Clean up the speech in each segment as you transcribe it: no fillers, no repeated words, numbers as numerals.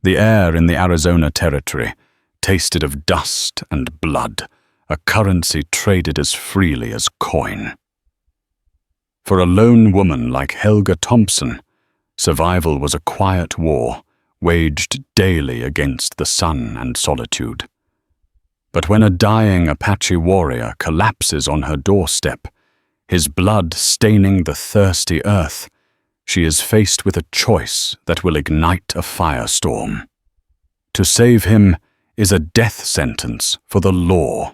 The air in the Arizona Territory tasted of dust and blood, a currency traded as freely as coin. For a lone woman like Helga Thompson, survival was a quiet war, waged daily against the sun and solitude. But when a dying Apache warrior collapses on her doorstep, his blood staining the thirsty earth, she is faced with a choice that will ignite a firestorm. To save him is a death sentence for the law.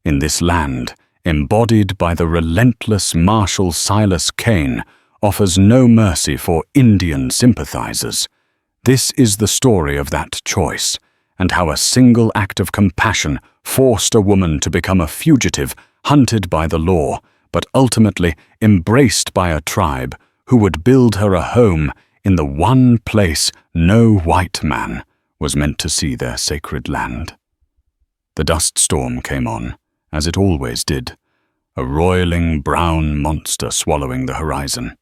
In this land, embodied by the relentless Marshal Silas Kane, offers no mercy for Indian sympathizers. This is the story of that choice, and how a single act of compassion forced a woman to become a fugitive, hunted by the law, but ultimately embraced by a tribe who would build her a home in the one place no white man was meant to see their sacred land. The dust storm came on, as it always did, a roiling brown monster swallowing the horizon.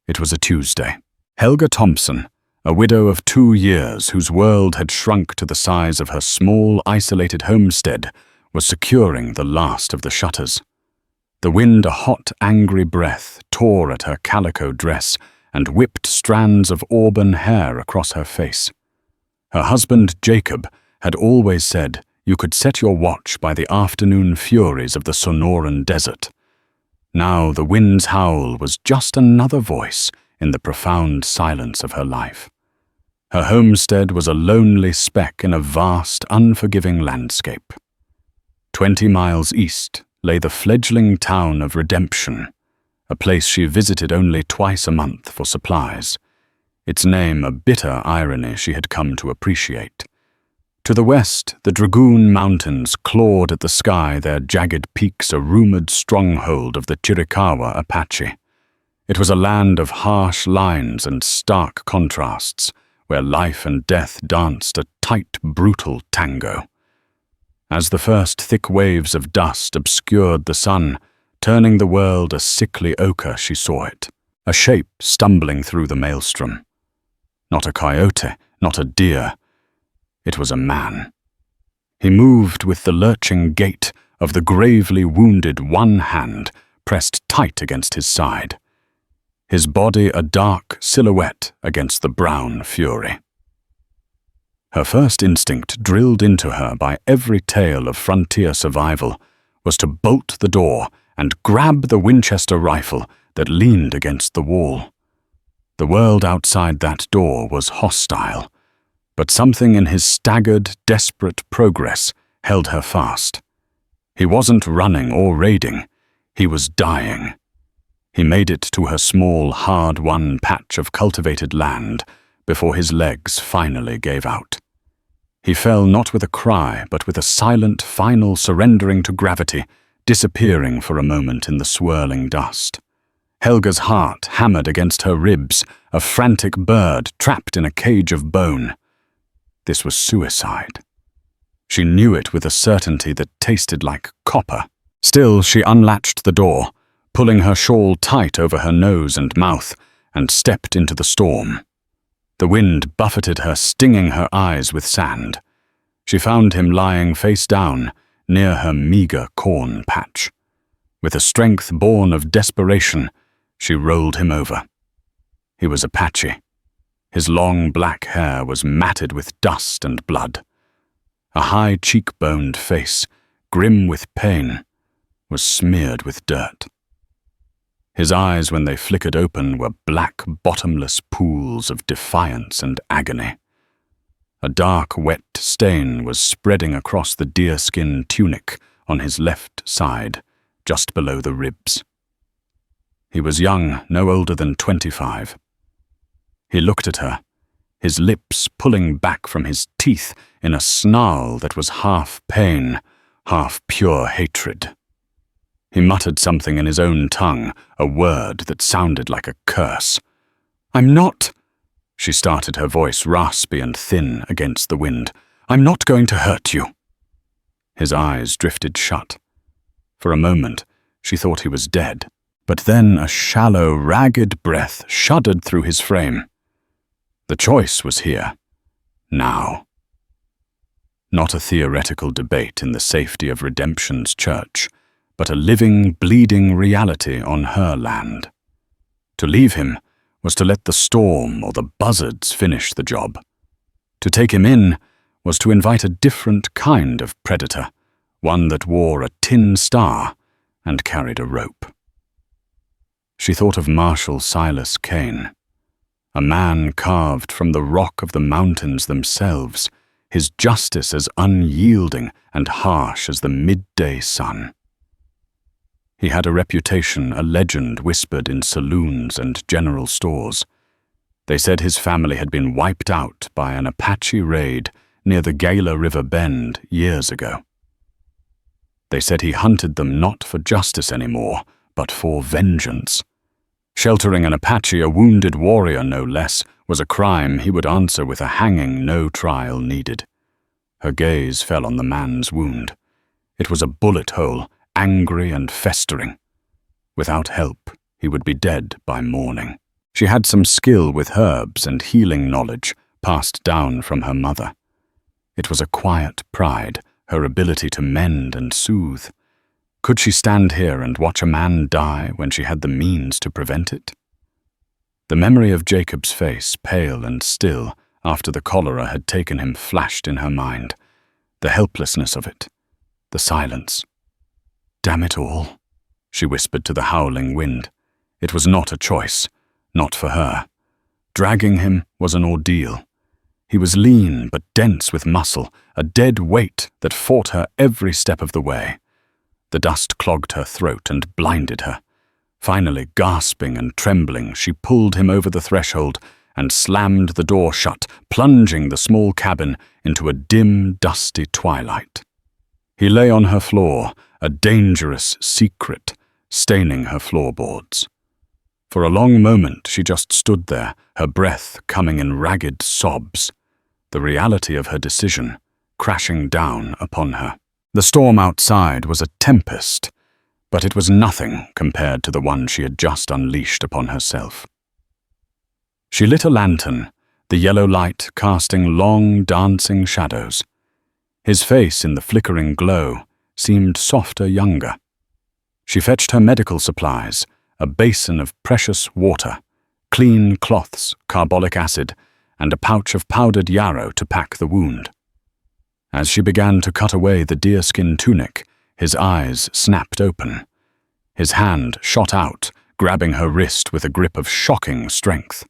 It was a Tuesday. Helga Thompson, a widow of 2 years whose world had shrunk to the size of her small, isolated homestead, was securing the last of the shutters. The wind, a hot, angry breath, tore at her calico dress and whipped strands of auburn hair across her face. Her husband, Jacob, had always said you could set your watch by the afternoon furies of the Sonoran Desert. Now the wind's howl was just another voice in the profound silence of her life. Her homestead was a lonely speck in a vast, unforgiving landscape. 20 miles east lay the fledgling town of Redemption, a place she visited only twice a month for supplies, its name a bitter irony she had come to appreciate. To the west, the Dragoon Mountains clawed at the sky, their jagged peaks a rumored stronghold of the Chiricahua Apache. It was a land of harsh lines and stark contrasts, where life and death danced a tight, brutal tango. As the first thick waves of dust obscured the sun, turning the world a sickly ochre, she saw it, a shape stumbling through the maelstrom. Not a coyote, not a deer. It was a man. He moved with the lurching gait of the gravely wounded, one hand pressed tight against his side, his body a dark silhouette against the brown fury. Her first instinct, drilled into her by every tale of frontier survival, was to bolt the door and grab the Winchester rifle that leaned against the wall. The world outside that door was hostile, but something in his staggered, desperate progress held her fast. He wasn't running or raiding, he was dying. He made it to her small, hard-won patch of cultivated land before his legs finally gave out. He fell not with a cry, but with a silent, final surrendering to gravity, disappearing for a moment in the swirling dust. Helga's heart hammered against her ribs, a frantic bird trapped in a cage of bone. This was suicide. She knew it with a certainty that tasted like copper. Still, she unlatched the door, pulling her shawl tight over her nose and mouth, and stepped into the storm. The wind buffeted her, stinging her eyes with sand. She found him lying face down near her meager corn patch. With a strength born of desperation, she rolled him over. He was Apache. His long black hair was matted with dust and blood. A high cheekboned face, grim with pain, was smeared with dirt. His eyes, when they flickered open, were black, bottomless pools of defiance and agony. A dark, wet stain was spreading across the deerskin tunic on his left side, just below the ribs. He was young, no older than 25. He looked at her, his lips pulling back from his teeth in a snarl that was half pain, half pure hatred. He muttered something in his own tongue, a word that sounded like a curse. "I'm not—" She started, her voice raspy and thin against the wind. "I'm not going to hurt you." His eyes drifted shut. For a moment, she thought he was dead, but then a shallow, ragged breath shuddered through his frame. The choice was here. now. Not a theoretical debate in the safety of Redemption's church, but a living, bleeding reality on her land. To leave him was to let the storm or the buzzards finish the job. To take him in was to invite a different kind of predator, one that wore a tin star and carried a rope. She thought of Marshal Silas Kane, a man carved from the rock of the mountains themselves, his justice as unyielding and harsh as the midday sun. He had a reputation, a legend whispered in saloons and general stores. They said his family had been wiped out by an Apache raid near the Gila River Bend years ago. They said he hunted them not for justice anymore, but for vengeance. Sheltering an Apache, a wounded warrior no less, was a crime he would answer with a hanging no trial needed. Her gaze fell on the man's wound. It was a bullet hole, angry and festering. Without help, he would be dead by morning. She had some skill with herbs and healing knowledge passed down from her mother. It was a quiet pride, her ability to mend and soothe. Could she stand here and watch a man die when she had the means to prevent it? The memory of Jacob's face, pale and still, after the cholera had taken him, flashed in her mind. The helplessness of it, the silence. "Damn it all," she whispered to the howling wind. It was not a choice, not for her. Dragging him was an ordeal. He was lean but dense with muscle, a dead weight that fought her every step of the way. The dust clogged her throat and blinded her. Finally, gasping and trembling, she pulled him over the threshold and slammed the door shut, plunging the small cabin into a dim, dusty twilight. He lay on her floor, a dangerous secret, staining her floorboards. For a long moment she just stood there, her breath coming in ragged sobs, the reality of her decision crashing down upon her. The storm outside was a tempest, but it was nothing compared to the one she had just unleashed upon herself. She lit a lantern, the yellow light casting long, dancing shadows. His face in the flickering glow seemed softer, younger. She fetched her medical supplies, a basin of precious water, clean cloths, carbolic acid, and a pouch of powdered yarrow to pack the wound. As she began to cut away the deerskin tunic, his eyes snapped open. His hand shot out, grabbing her wrist with a grip of shocking strength.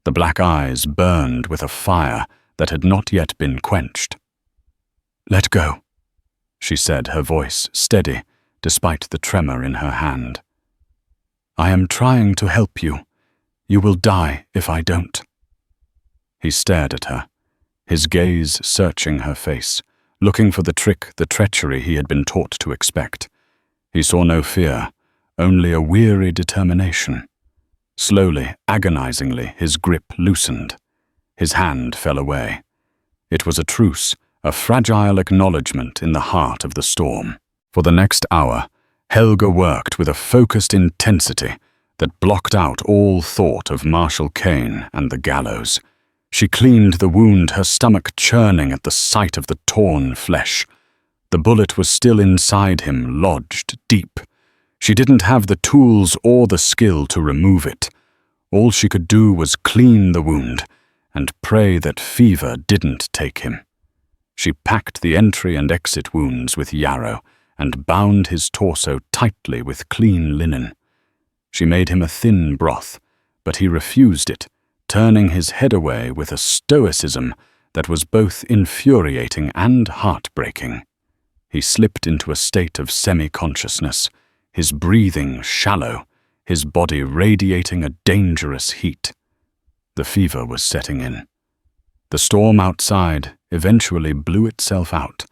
The black eyes burned with a fire that had not yet been quenched. "Let go," she said, her voice steady, despite the tremor in her hand. "I am trying to help you. You will die if I don't." He stared at her, his gaze searching her face, looking for the trick, the treachery he had been taught to expect. He saw no fear, only a weary determination. Slowly, agonizingly, his grip loosened. His hand fell away. It was a truce, a fragile acknowledgement in the heart of the storm. For the next hour, Helga worked with a focused intensity that blocked out all thought of Marshal Kane and the gallows. She cleaned the wound, her stomach churning at the sight of the torn flesh. The bullet was still inside him, lodged deep. She didn't have the tools or the skill to remove it. All she could do was clean the wound and pray that fever didn't take him. She packed the entry and exit wounds with yarrow and bound his torso tightly with clean linen. She made him a thin broth, but he refused it, turning his head away with a stoicism that was both infuriating and heartbreaking. He slipped into a state of semi-consciousness, his breathing shallow, his body radiating a dangerous heat. The fever was setting in. The storm outside eventually blew itself out,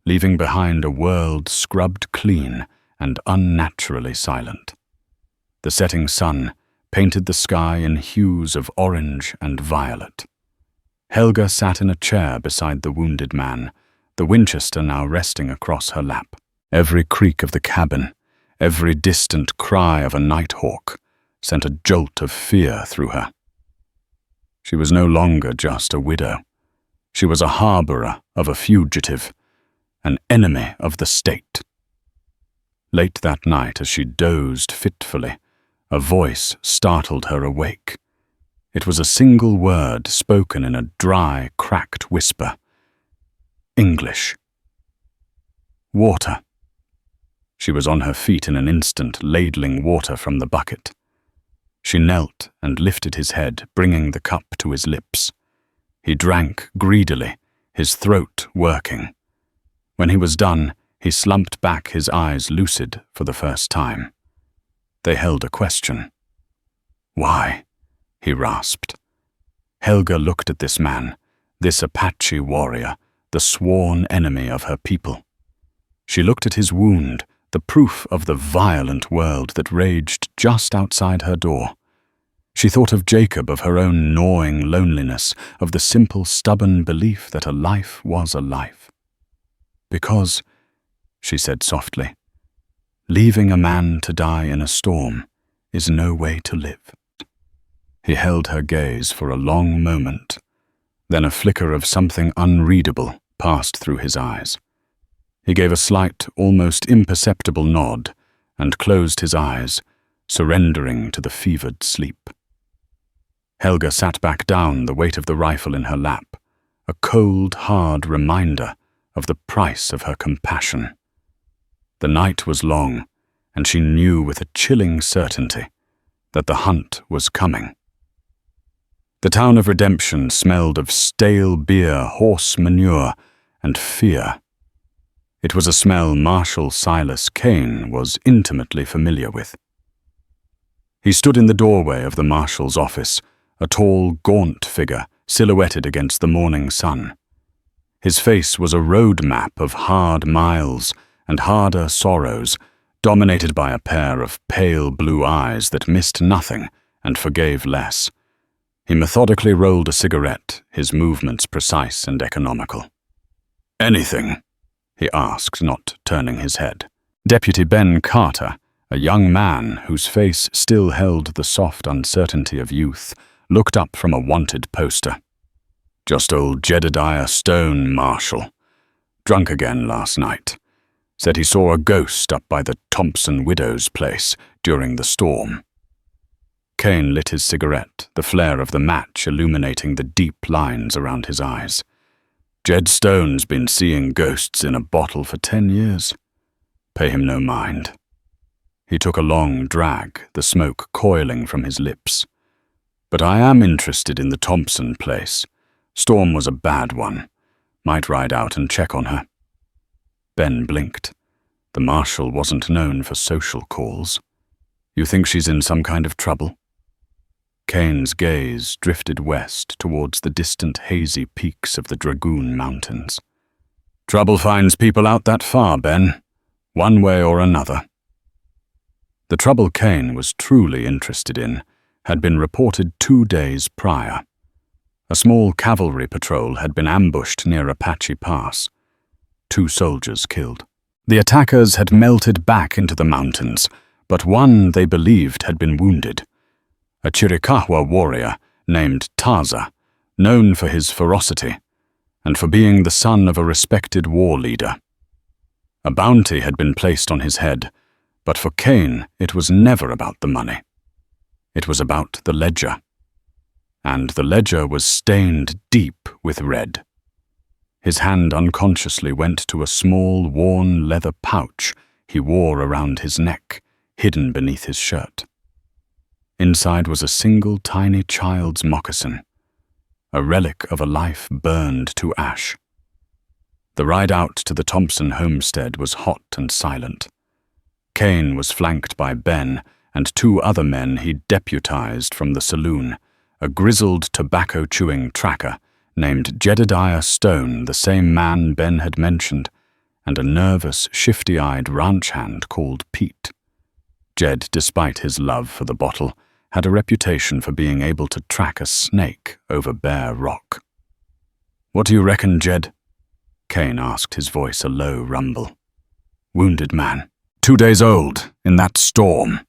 leaving behind a world scrubbed clean and unnaturally silent. The setting sun painted the sky in hues of orange and violet. Helga sat in a chair beside the wounded man, the Winchester now resting across her lap. Every creak of the cabin, every distant cry of a nighthawk sent a jolt of fear through her. She was no longer just a widow. She was a harborer of a fugitive, an enemy of the state. Late that night, as she dozed fitfully, a voice startled her awake. It was a single word spoken in a dry, cracked whisper. English. Water. She was on her feet in an instant, ladling water from the bucket. She knelt and lifted his head, bringing the cup to his lips. He drank greedily, his throat working. When he was done, he slumped back, his eyes lucid for the first time. They held a question. "Why?" he rasped. Helga looked at this man, this Apache warrior, the sworn enemy of her people. She looked at his wound, the proof of the violent world that raged just outside her door. She thought of Jacob, of her own gnawing loneliness, of the simple, stubborn belief that a life was a life. "Because," she said softly, "leaving a man to die in a storm is no way to live." He held her gaze for a long moment. Then a flicker of something unreadable passed through his eyes. He gave a slight, almost imperceptible nod and closed his eyes, surrendering to the fevered sleep. Helga sat back down, the weight of the rifle in her lap, a cold, hard reminder of the price of her compassion. The night was long, and she knew with a chilling certainty that the hunt was coming. The town of Redemption smelled of stale beer, horse manure, and fear. It was a smell Marshal Silas Kane was intimately familiar with. He stood in the doorway of the marshal's office, a tall, gaunt figure silhouetted against the morning sun. His face was a road map of hard miles and harder sorrows, dominated by a pair of pale blue eyes that missed nothing and forgave less. He methodically rolled a cigarette, his movements precise and economical. "Anything?" he asked, not turning his head. Deputy Ben Carter, a young man whose face still held the soft uncertainty of youth, looked up from a wanted poster. "Just old Jedediah Stone, Marshal. Drunk again last night. Said he saw a ghost up by the Thompson widow's place during the storm." Kane lit his cigarette, the flare of the match illuminating the deep lines around his eyes. "Jed Stone's been seeing ghosts in a bottle for 10 years. Pay him no mind." He took a long drag, the smoke coiling from his lips. "But I am interested in the Thompson place. Storm was a bad one. Might ride out and check on her." Ben blinked. The marshal wasn't known for social calls. "You think she's in some kind of trouble?" Kane's gaze drifted west towards the distant hazy peaks of the Dragoon Mountains. "Trouble finds people out that far, Ben. One way or another." The trouble Kane was truly interested in had been reported 2 days prior. A small cavalry patrol had been ambushed near Apache Pass. 2 soldiers killed. The attackers had melted back into the mountains, but one they believed had been wounded. A Chiricahua warrior named Taza, known for his ferocity and for being the son of a respected war leader. A bounty had been placed on his head, but for Kane it was never about the money. It was about the ledger. And the ledger was stained deep with red. His hand unconsciously went to a small, worn leather pouch he wore around his neck, hidden beneath his shirt. Inside was a single tiny child's moccasin, a relic of a life burned to ash. The ride out to the Thompson homestead was hot and silent. Kane was flanked by Ben and 2 other men he'd deputized from the saloon, a grizzled tobacco-chewing tracker named Jedediah Stone, the same man Ben had mentioned, and a nervous, shifty-eyed ranch hand called Pete. Jed, despite his love for the bottle, had a reputation for being able to track a snake over bare rock. "What do you reckon, Jed?" Kane asked, his voice a low rumble. "Wounded man. 2 days old, in that storm."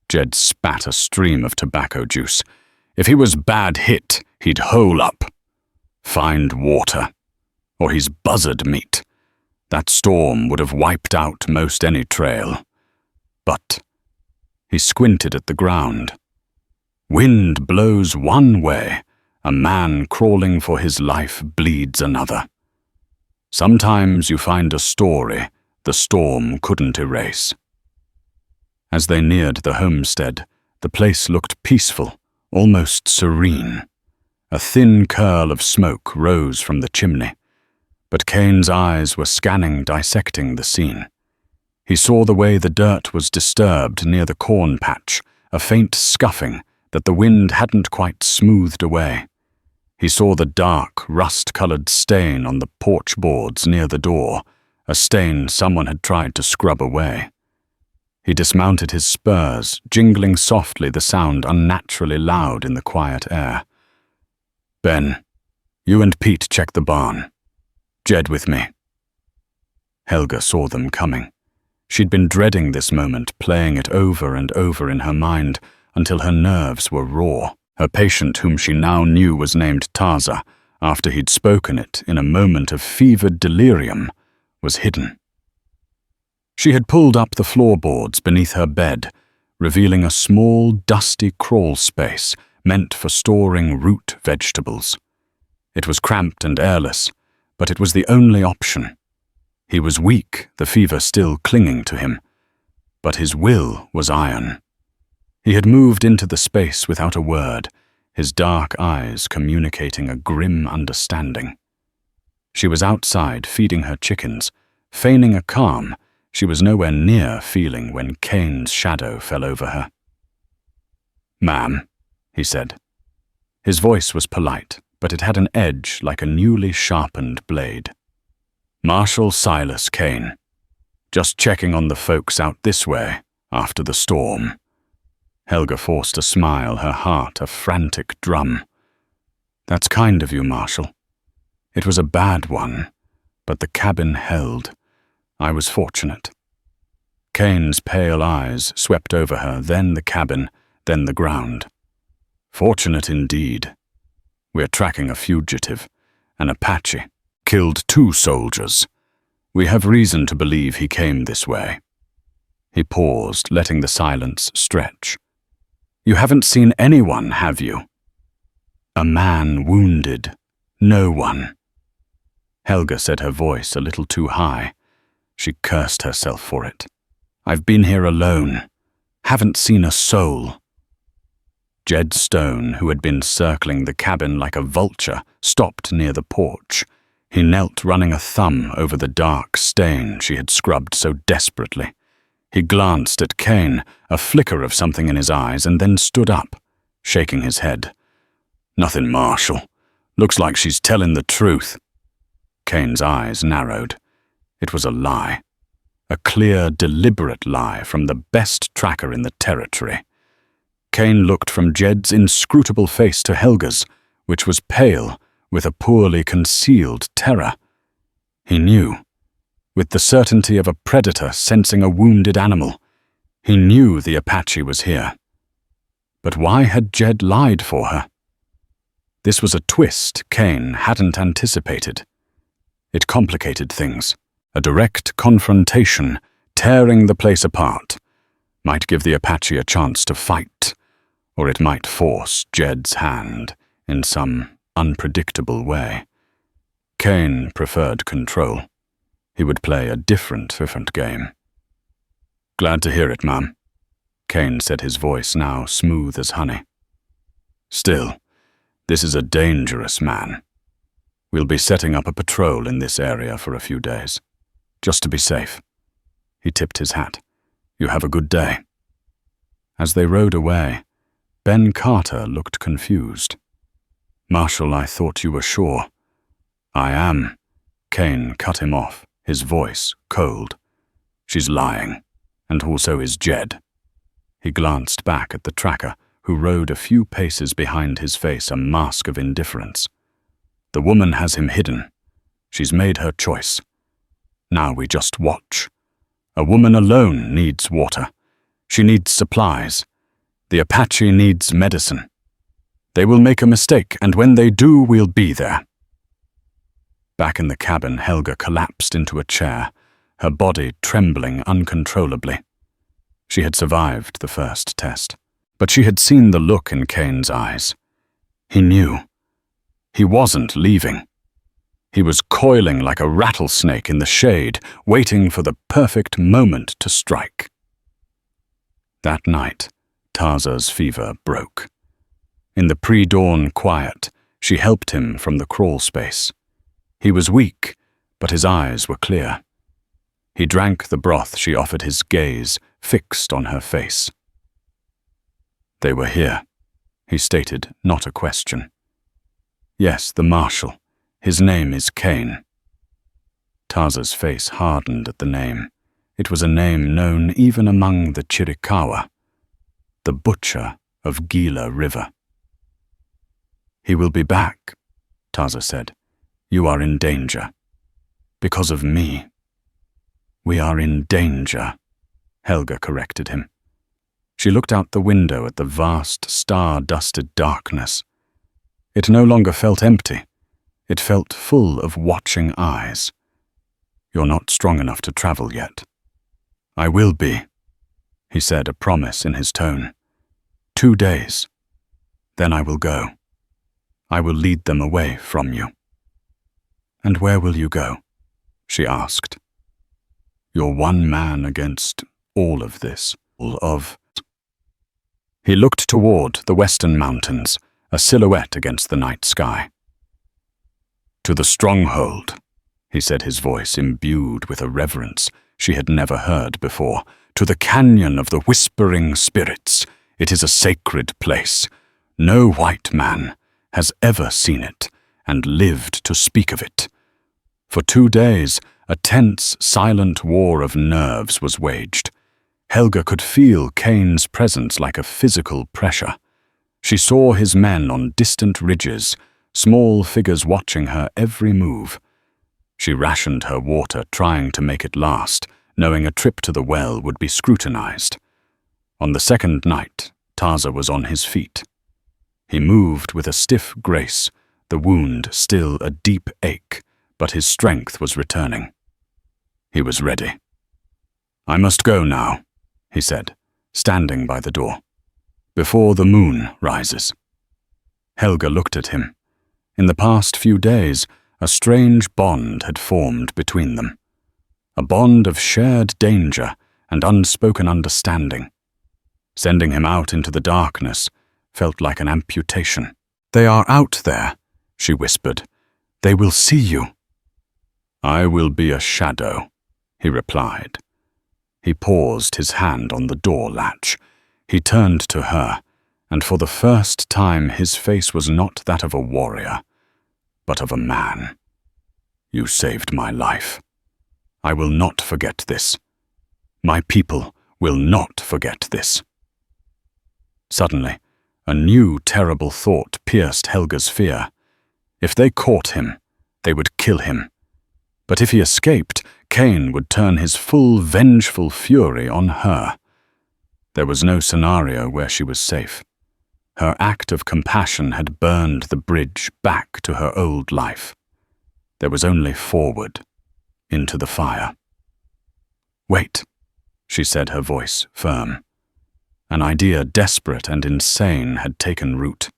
Jed spat a stream of tobacco juice. "If he was bad hit, he'd hole up." Find water, or he's buzzard meat. That storm would have wiped out most any trail. But he squinted at the ground. Wind blows one way, a man crawling for his life bleeds another. Sometimes you find a story the storm couldn't erase. As they neared the homestead, the place looked peaceful, almost serene. A thin curl of smoke rose from the chimney, but Kane's eyes were scanning, dissecting the scene. He saw the way the dirt was disturbed near the corn patch, a faint scuffing that the wind hadn't quite smoothed away. He saw the dark, rust-colored stain on the porch boards near the door, a stain someone had tried to scrub away. He dismounted his spurs, jingling softly, the sound unnaturally loud in the quiet air. "Ben, you and Pete check the barn. Jed with me." Helga saw them coming. She'd been dreading this moment, playing it over and over in her mind until her nerves were raw. Her patient, whom she now knew was named Taza, after he'd spoken it in a moment of fevered delirium, was hidden. She had pulled up the floorboards beneath her bed, revealing a small, dusty crawl space meant for storing root vegetables. It was cramped and airless, but it was the only option. He was weak, the fever still clinging to him, but his will was iron. He had moved into the space without a word, his dark eyes communicating a grim understanding. She was outside feeding her chickens, feigning a calm she was nowhere near feeling when Kane's shadow fell over her. "Ma'am," he said. His voice was polite, but it had an edge like a newly sharpened blade. "Marshal Silas Kane. Just checking on the folks out this way after the storm." Helga forced a smile, her heart a frantic drum. "That's kind of you, Marshal. It was a bad one, but the cabin held. I was fortunate." Kane's pale eyes swept over her, then the cabin, then the ground. "Fortunate indeed. We're tracking a fugitive, an Apache. Killed 2 soldiers. We have reason to believe he came this way." He paused, letting the silence stretch. "You haven't seen anyone, have you?" "A man wounded. No one." Helga said her voice a little too high. She cursed herself for it. "I've been here alone. Haven't seen a soul." Jed Stone, who had been circling the cabin like a vulture, stopped near the porch. He knelt, running a thumb over the dark stain she had scrubbed so desperately. He glanced at Kane, a flicker of something in his eyes, and then stood up, shaking his head. "Nothing, Marshal. Looks like she's telling the truth." Kane's eyes narrowed. It was a lie. A clear, deliberate lie from the best tracker in the territory. Kane looked from Jed's inscrutable face to Helga's, which was pale, with a poorly concealed terror. He knew. With the certainty of a predator sensing a wounded animal, he knew the Apache was here. But why had Jed lied for her? This was a twist Kane hadn't anticipated. It complicated things. A direct confrontation, tearing the place apart, might give the Apache a chance to fight, or it might force Jed's hand in some unpredictable way. Kane preferred control. He would play a different game. "Glad to hear it, ma'am," Kane said, his voice now smooth as honey. "Still, this is a dangerous man. We'll be setting up a patrol in this area for a few days, just to be safe." He tipped his hat. "You have a good day." As they rode away, Ben Carter looked confused. "Marshal, I thought you were sure." "I am." Kane cut him off, his voice cold. "She's lying, and also is Jed." He glanced back at the tracker, who rode a few paces behind his face, a mask of indifference. "The woman has him hidden. She's made her choice. Now we just watch. A woman alone needs water. She needs supplies. The Apache needs medicine. They will make a mistake, and when they do, we'll be there. Back in the cabin, Helga collapsed into a chair, her body trembling uncontrollably. She had survived the first test, but she had seen the look in Kane's eyes. He knew. He wasn't leaving. He was coiling like a rattlesnake in the shade, waiting for the perfect moment to strike. That night, Tarza's fever broke. In the pre-dawn quiet, she helped him from the crawl space. He was weak, but his eyes were clear. He drank the broth she offered, his gaze fixed on her face. "They were here," he stated, not a question. "Yes, the marshal. His name is Kane." Tarza's face hardened at the name. It was a name known even among the Chiricahua, the butcher of Gila River. "He will be back," Tarza said. "You are in danger. Because of me." "We are in danger," Helga corrected him. She looked out the window at the vast, star-dusted darkness. It no longer felt empty. It felt full of watching eyes. "You're not strong enough to travel yet." "I will be," he said, a promise in his tone. 2 days. Then I will go. I will lead them away from you." "And where will you go?" she asked. "You're one man against all of this, all of—" He looked toward the western mountains, a silhouette against the night sky. "To the stronghold," he said, his voice imbued with a reverence she had never heard before. "To the canyon of the whispering spirits. It is a sacred place. No white man has ever seen it and lived to speak of it." For 2 days, a tense, silent war of nerves was waged. Helga could feel Kane's presence like a physical pressure. She saw his men on distant ridges, small figures watching her every move. She rationed her water, trying to make it last, knowing a trip to the well would be scrutinized. On the second night, Tarza was on his feet. He moved with a stiff grace, the wound still a deep ache, but his strength was returning. He was ready. "I must go now," he said, standing by the door. "Before the moon rises." Helga looked at him. In the past few days, a strange bond had formed between them. A bond of shared danger and unspoken understanding. Sending him out into the darkness felt like an amputation. "They are out there," she whispered. "They will see you." "I will be a shadow," he replied. He paused, his hand on the door latch. He turned to her, and for the first time his face was not that of a warrior, but of a man. "You saved my life. I will not forget this. My people will not forget this." Suddenly, a new terrible thought pierced Helga's fear. If they caught him, they would kill him. But if he escaped, Kane would turn his full vengeful fury on her. There was no scenario where she was safe. Her act of compassion had burned the bridge back to her old life. There was only forward, into the fire. "Wait," she said, her voice firm. An idea desperate and insane had taken root.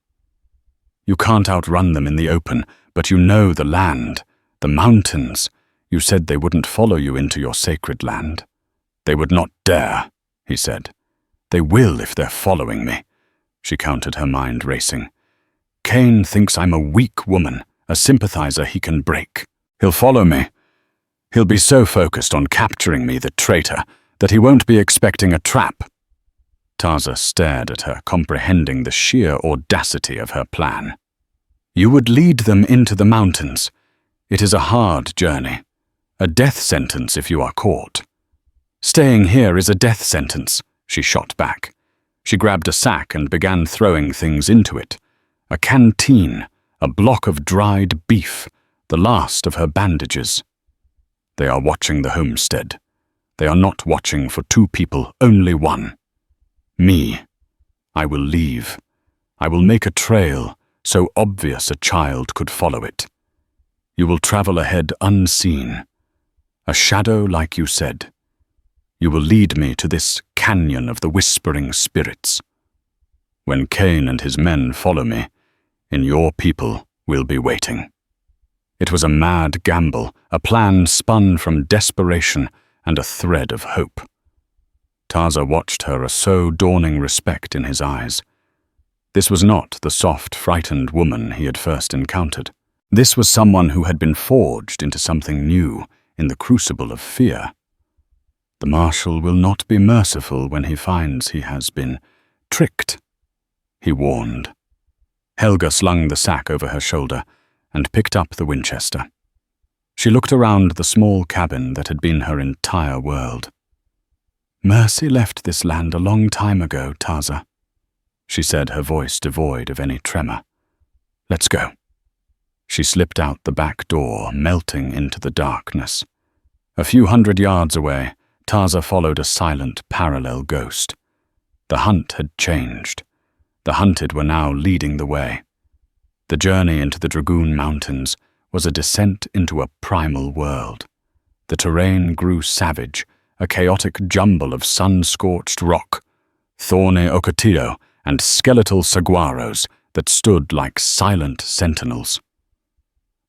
"You can't outrun them in the open, but you know the land, the mountains. You said they wouldn't follow you into your sacred land." "They would not dare," he said. "They will if they're following me." She countered, her mind racing. "Kane thinks I'm a weak woman, a sympathizer he can break. He'll follow me. He'll be so focused on capturing me, the traitor, that he won't be expecting a trap." Tarza stared at her, comprehending the sheer audacity of her plan. "You would lead them into the mountains. It is a hard journey, a death sentence if you are caught." "Staying here is a death sentence," she shot back. She grabbed a sack and began throwing things into it. A canteen, a block of dried beef, the last of her bandages. "They are watching the homestead. They are not watching for 2 people, only one. Me. I will leave. I will make a trail so obvious a child could follow it. You will travel ahead unseen. A shadow, like you said. You will lead me to this canyon of the whispering spirits. When Cain and his men follow me, in your people will be waiting." It was a mad gamble, a plan spun from desperation and a thread of hope. Tarza watched her, a so dawning respect in his eyes. This was not the soft, frightened woman he had first encountered. This was someone who had been forged into something new in the crucible of fear. The marshal will not be merciful when he finds he has been tricked, he warned. Helga slung the sack over her shoulder and picked up the Winchester. She looked around the small cabin that had been her entire world. "Mercy left this land a long time ago, Tarza," she said, her voice devoid of any tremor. "Let's go." She slipped out the back door, melting into the darkness. A few hundred yards away, Tarza followed a silent, parallel ghost. The hunt had changed. The hunted were now leading the way. The journey into the Dragoon Mountains was a descent into a primal world. The terrain grew savage, a chaotic jumble of sun-scorched rock, thorny ocotillo, and skeletal saguaros that stood like silent sentinels.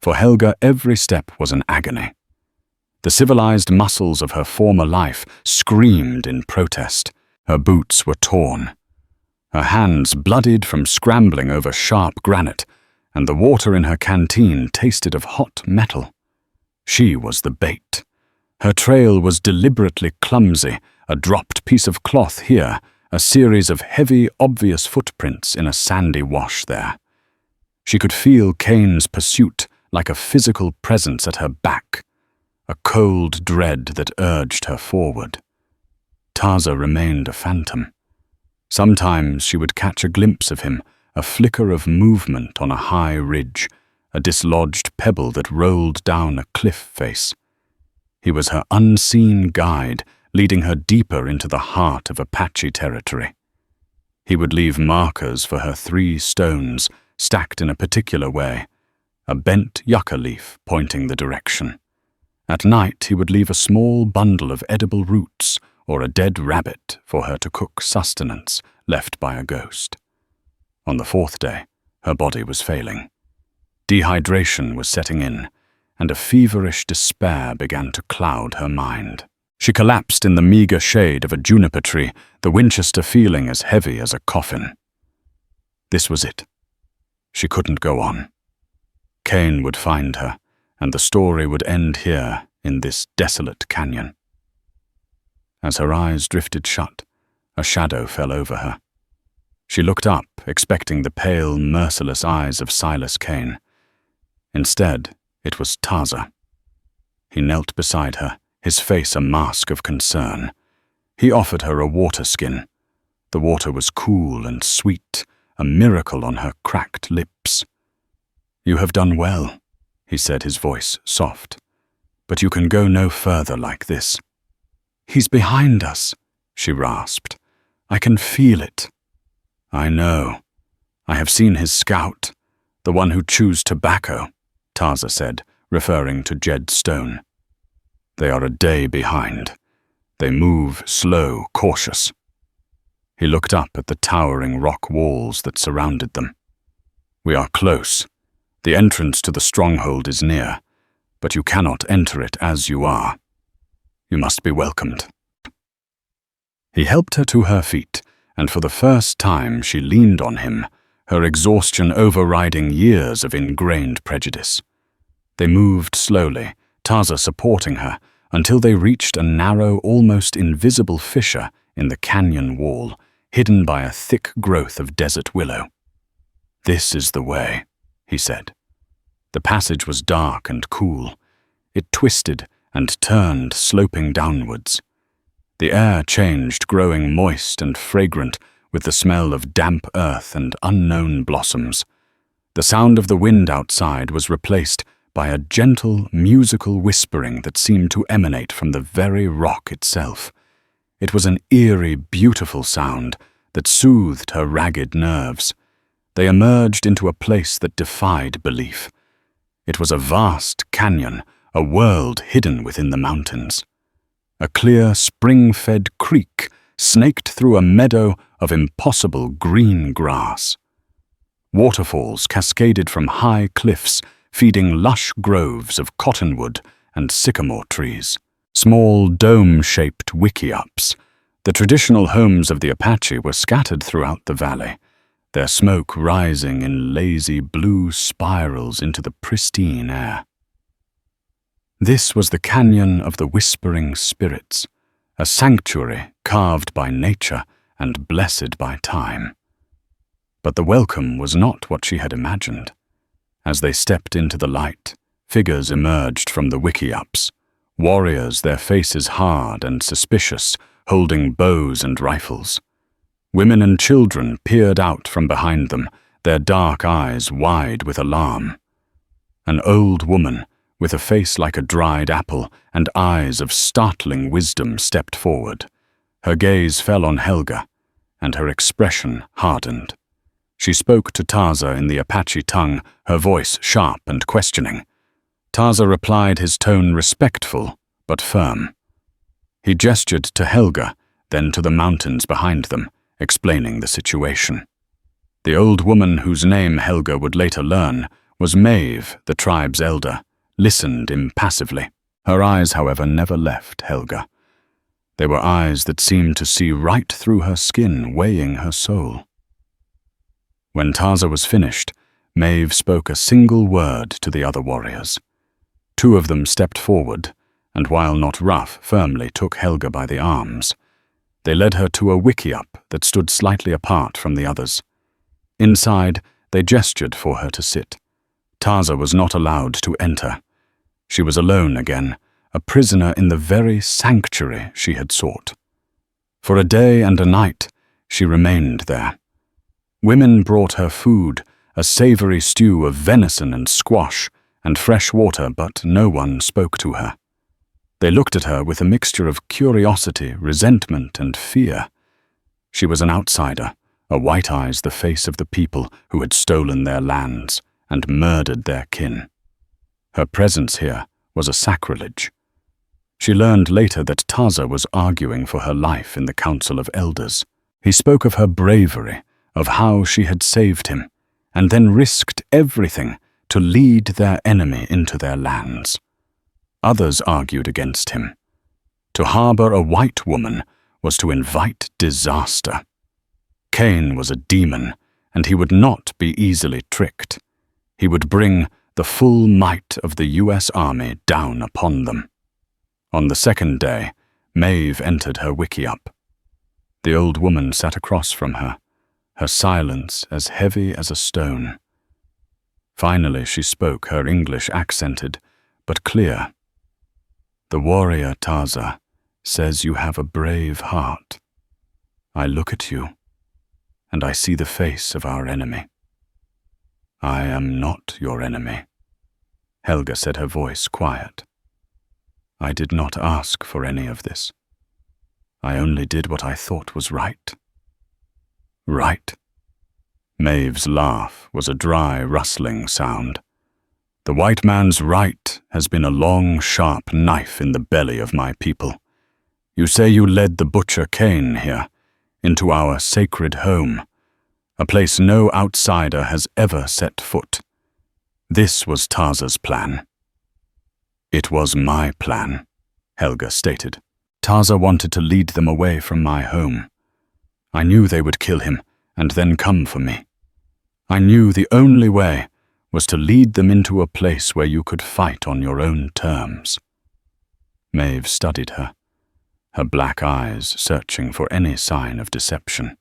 For Helga, every step was an agony. The civilized muscles of her former life screamed in protest. Her boots were torn. Her hands bloodied from scrambling over sharp granite, and the water in her canteen tasted of hot metal. She was the bait. Her trail was deliberately clumsy, a dropped piece of cloth here, a series of heavy, obvious footprints in a sandy wash there. She could feel Cain's pursuit like a physical presence at her back, a cold dread that urged her forward. Tarza remained a phantom. Sometimes she would catch a glimpse of him, a flicker of movement on a high ridge, a dislodged pebble that rolled down a cliff face. He was her unseen guide, leading her deeper into the heart of Apache territory. He would leave markers for her 3 stones, stacked in a particular way, a bent yucca leaf pointing the direction. At night he would leave a small bundle of edible roots or a dead rabbit for her to cook sustenance left by a ghost. On the 4th day, her body was failing. Dehydration was setting in, and a feverish despair began to cloud her mind. She collapsed in the meager shade of a juniper tree, the Winchester feeling as heavy as a coffin. This was it. She couldn't go on. Cain would find her, and the story would end here in this desolate canyon. As her eyes drifted shut, a shadow fell over her. She looked up, expecting the pale, merciless eyes of Silas Cain. Instead, it was Tarza. He knelt beside her, his face a mask of concern. He offered her a water skin. The water was cool and sweet, a miracle on her cracked lips. "You have done well," he said, his voice soft. "But you can go no further like this." "He's behind us," she rasped. "I can feel it." "I know. I have seen his scout, the one who chews tobacco," Tarza said, referring to Jed Stone. "They are a day behind. They move slow, cautious." He looked up at the towering rock walls that surrounded them. "We are close. The entrance to the stronghold is near, but you cannot enter it as you are. You must be welcomed." He helped her to her feet, and for the first time she leaned on him, her exhaustion overriding years of ingrained prejudice. They moved slowly, Tarza supporting her, until they reached a narrow, almost invisible fissure in the canyon wall, hidden by a thick growth of desert willow. "This is the way," he said. The passage was dark and cool. It twisted and turned, sloping downwards. The air changed, growing moist and fragrant with the smell of damp earth and unknown blossoms. The sound of the wind outside was replaced by a gentle, musical whispering that seemed to emanate from the very rock itself. It was an eerie, beautiful sound that soothed her ragged nerves. They emerged into a place that defied belief. It was a vast canyon, a world hidden within the mountains. A clear, spring-fed creek snaked through a meadow of impossible green grass. Waterfalls cascaded from high cliffs, feeding lush groves of cottonwood and sycamore trees. Small dome-shaped wickiups, the traditional homes of the Apache, were scattered throughout the valley, their smoke rising in lazy blue spirals into the pristine air. This was the Canyon of the Whispering Spirits, a sanctuary carved by nature and blessed by time. But the welcome was not what she had imagined. As they stepped into the light, figures emerged from the wickiups, warriors, their faces hard and suspicious, holding bows and rifles. Women and children peered out from behind them, their dark eyes wide with alarm. An old woman, with a face like a dried apple and eyes of startling wisdom, stepped forward. Her gaze fell on Helga, and her expression hardened. She spoke to Taza in the Apache tongue, her voice sharp and questioning. Taza replied, his tone respectful but firm. He gestured to Helga, then to the mountains behind them, explaining the situation. The old woman, whose name Helga would later learn, was Maeve, the tribe's elder, listened impassively. Her eyes, however, never left Helga. They were eyes that seemed to see right through her skin, weighing her soul. When Taza was finished, Maeve spoke a single word to the other warriors. Two of them stepped forward, and while not rough, firmly took Helga by the arms. They led her to a wickiup that stood slightly apart from the others. Inside, they gestured for her to sit. Taza was not allowed to enter. She was alone again, a prisoner in the very sanctuary she had sought. For a day and a night, she remained there. Women brought her food, a savory stew of venison and squash, and fresh water, but no one spoke to her. They looked at her with a mixture of curiosity, resentment, and fear. She was an outsider, a white eyes the face of the people who had stolen their lands and murdered their kin. Her presence here was a sacrilege. She learned later that Taza was arguing for her life in the Council of Elders. He spoke of her bravery, of how she had saved him, and then risked everything to lead their enemy into their lands. Others argued against him. To harbor a white woman was to invite disaster. Cain was a demon, and he would not be easily tricked. He would bring the full might of the U.S. Army down upon them. On the second day, Maeve entered her wickiup. The old woman sat across from her, her silence as heavy as a stone. Finally she spoke, her English accented, but clear. The warrior Taza says you have a brave heart. I look at you, and I see the face of our enemy. I am not your enemy, Helga said, her voice quiet. I did not ask for any of this. I only did what I thought was right. Right? Maeve's laugh was a dry, rustling sound. The white man's right has been a long, sharp knife in the belly of my people. You say you led the butcher Cain here, into our sacred home, a place no outsider has ever set foot. This was Taza's plan. It was my plan, Helga stated. Taza wanted to lead them away from my home. I knew they would kill him and then come for me. I knew the only way was to lead them into a place where you could fight on your own terms. Maeve studied her, her black eyes searching for any sign of deception.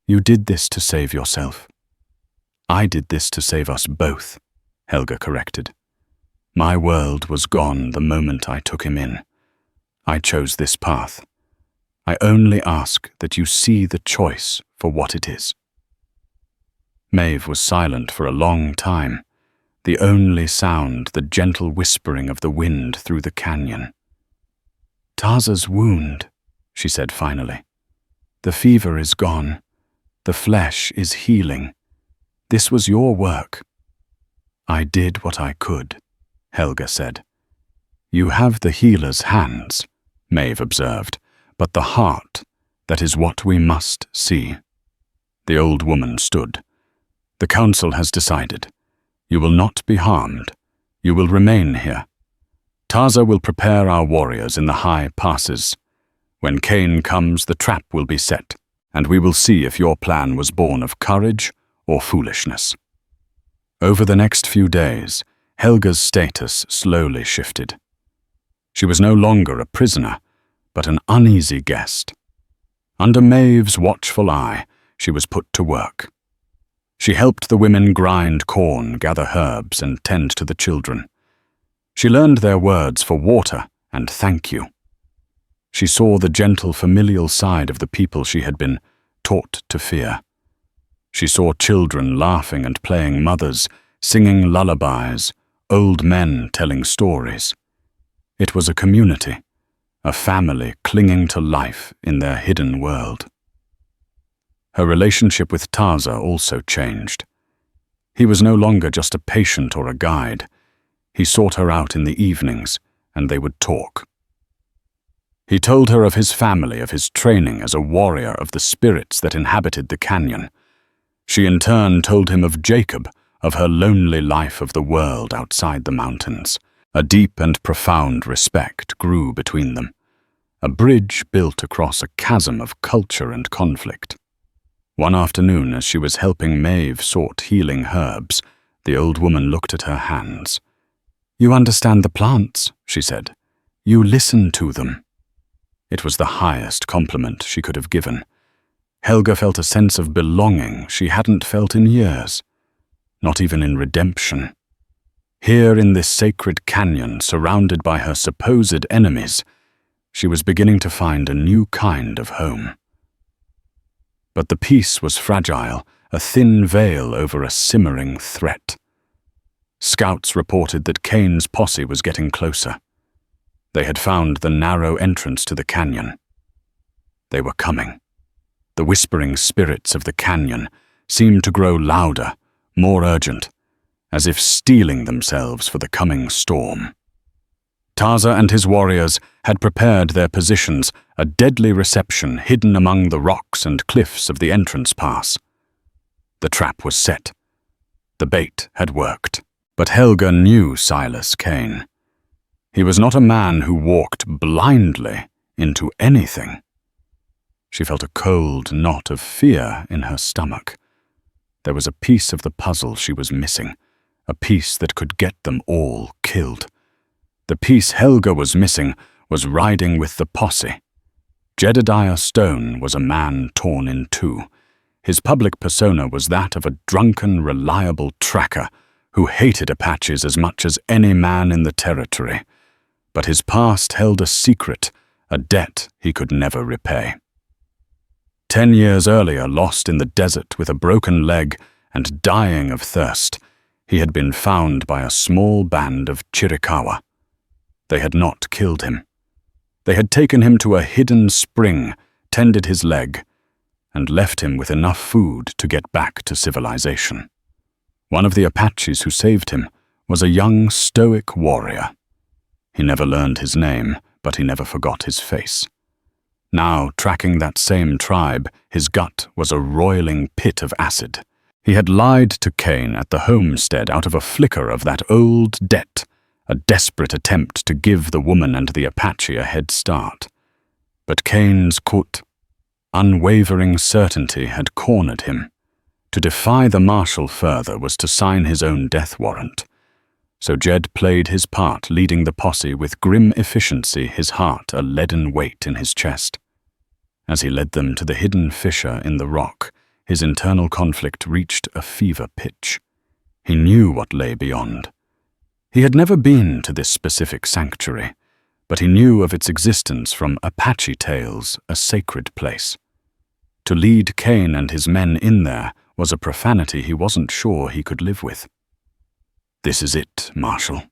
You did this to save yourself. I did this to save us both, Helga corrected. My world was gone the moment I took him in. I chose this path. I only ask that you see the choice for what it is. Maeve was silent for a long time, the only sound the gentle whispering of the wind through the canyon. Taza's wound, she said finally. The fever is gone. The flesh is healing. This was your work. I did what I could, Helga said. You have the healer's hands, Maeve observed, but the heart, that is what we must see. The old woman stood. The council has decided. You will not be harmed. You will remain here. Tarza will prepare our warriors in the high passes. When Cain comes, the trap will be set, and we will see if your plan was born of courage or foolishness. Over the next few days, Helga's status slowly shifted. She was no longer a prisoner, but an uneasy guest. Under Maeve's watchful eye, she was put to work. She helped the women grind corn, gather herbs, and tend to the children. She learned their words for water and thank you. She saw the gentle, familial side of the people she had been taught to fear. She saw children laughing and playing mothers, singing lullabies, old men telling stories. It was a community, a family clinging to life in their hidden world. Her relationship with Tarza also changed. He was no longer just a patient or a guide. He sought her out in the evenings, and they would talk. He told her of his family, of his training as a warrior, of the spirits that inhabited the canyon. She in turn told him of Jacob, of her lonely life of the world outside the mountains. A deep and profound respect grew between them, a bridge built across a chasm of culture and conflict. One afternoon, as she was helping Maeve sort healing herbs, the old woman looked at her hands. "You understand the plants," she said. "You listen to them." It was the highest compliment she could have given. Helga felt a sense of belonging she hadn't felt in years, not even in redemption. Here in this sacred canyon, surrounded by her supposed enemies, she was beginning to find a new kind of home. But the peace was fragile, a thin veil over a simmering threat. Scouts reported that Cain's posse was getting closer. They had found the narrow entrance to the canyon. They were coming. The whispering spirits of the canyon seemed to grow louder, more urgent, as if steeling themselves for the coming storm. Tarza and his warriors had prepared their positions, a deadly reception hidden among the rocks and cliffs of the entrance pass. The trap was set. The bait had worked. But Helga knew Silas Cain. He was not a man who walked blindly into anything. She felt a cold knot of fear in her stomach. There was a piece of the puzzle she was missing, a piece that could get them all killed. The piece Helga was missing was riding with the posse. Jedediah Stone was a man torn in two. His public persona was that of a drunken, reliable tracker who hated Apaches as much as any man in the territory. But his past held a secret, a debt he could never repay. 10 years earlier, lost in the desert with a broken leg and dying of thirst, he had been found by a small band of Chiricahua. They had not killed him. They had taken him to a hidden spring, tended his leg, and left him with enough food to get back to civilization. One of the Apaches who saved him was a young stoic warrior. He never learned his name, but he never forgot his face. Now, tracking that same tribe, his gut was a roiling pit of acid. He had lied to Cain at the homestead out of a flicker of that old debt, a desperate attempt to give the woman and the Apache a head start. But Cain's unwavering certainty had cornered him. To defy the marshal further was to sign his own death warrant. So Jed played his part, leading the posse with grim efficiency, his heart a leaden weight in his chest. As he led them to the hidden fissure in the rock, his internal conflict reached a fever pitch. He knew what lay beyond. He had never been to this specific sanctuary, but he knew of its existence from Apache tales, a sacred place. To lead Cain and his men in there was a profanity he wasn't sure he could live with. "This is it, Marshal,"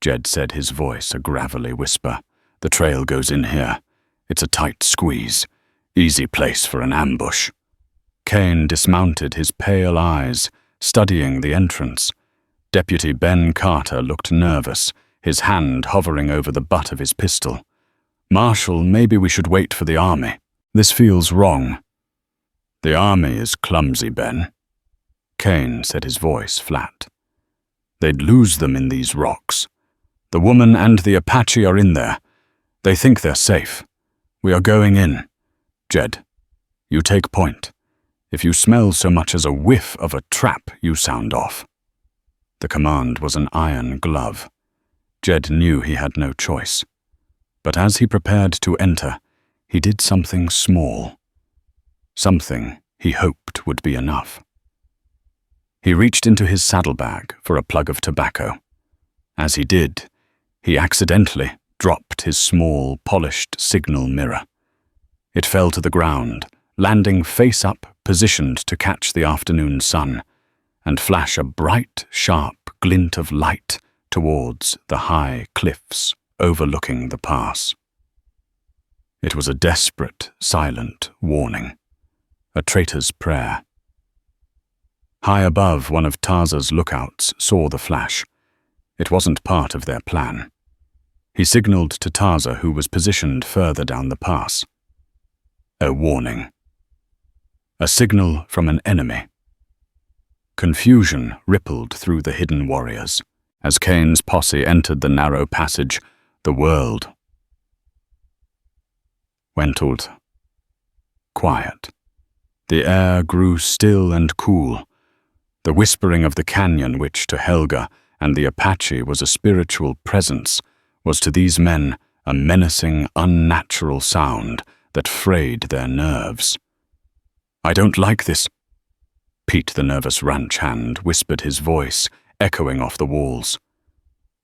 Jed said, his voice a gravelly whisper. "The trail goes in here. It's a tight squeeze. Easy place for an ambush." Cain dismounted, his pale eyes studying the entrance. Deputy Ben Carter looked nervous, his hand hovering over the butt of his pistol. "Marshal, maybe we should wait for the army. This feels wrong." "The army is clumsy, Ben," Kane said, his voice flat. "They'd lose them in these rocks. The woman and the Apache are in there. They think they're safe. We are going in. Jed, you take point. If you smell so much as a whiff of a trap, you sound off." The command was an iron glove. Jed knew he had no choice. But as he prepared to enter, he did something small. Something he hoped would be enough. He reached into his saddlebag for a plug of tobacco. As he did, he accidentally dropped his small, polished signal mirror. It fell to the ground, landing face up, positioned to catch the afternoon sun, and flash a bright, sharp glint of light towards the high cliffs overlooking the pass. It was a desperate, silent warning, a traitor's prayer. High above, one of Tarza's lookouts saw the flash. It wasn't part of their plan. He signaled to Tarza, who was positioned further down the pass. A warning. A signal from an enemy. Confusion rippled through the hidden warriors. As Kane's posse entered the narrow passage, the world went quiet. The air grew still and cool. The whispering of the canyon, which to Helga and the Apache was a spiritual presence, was to these men a menacing, unnatural sound that frayed their nerves. "I don't like this," Pete, the nervous ranch hand, whispered, his voice echoing off the walls.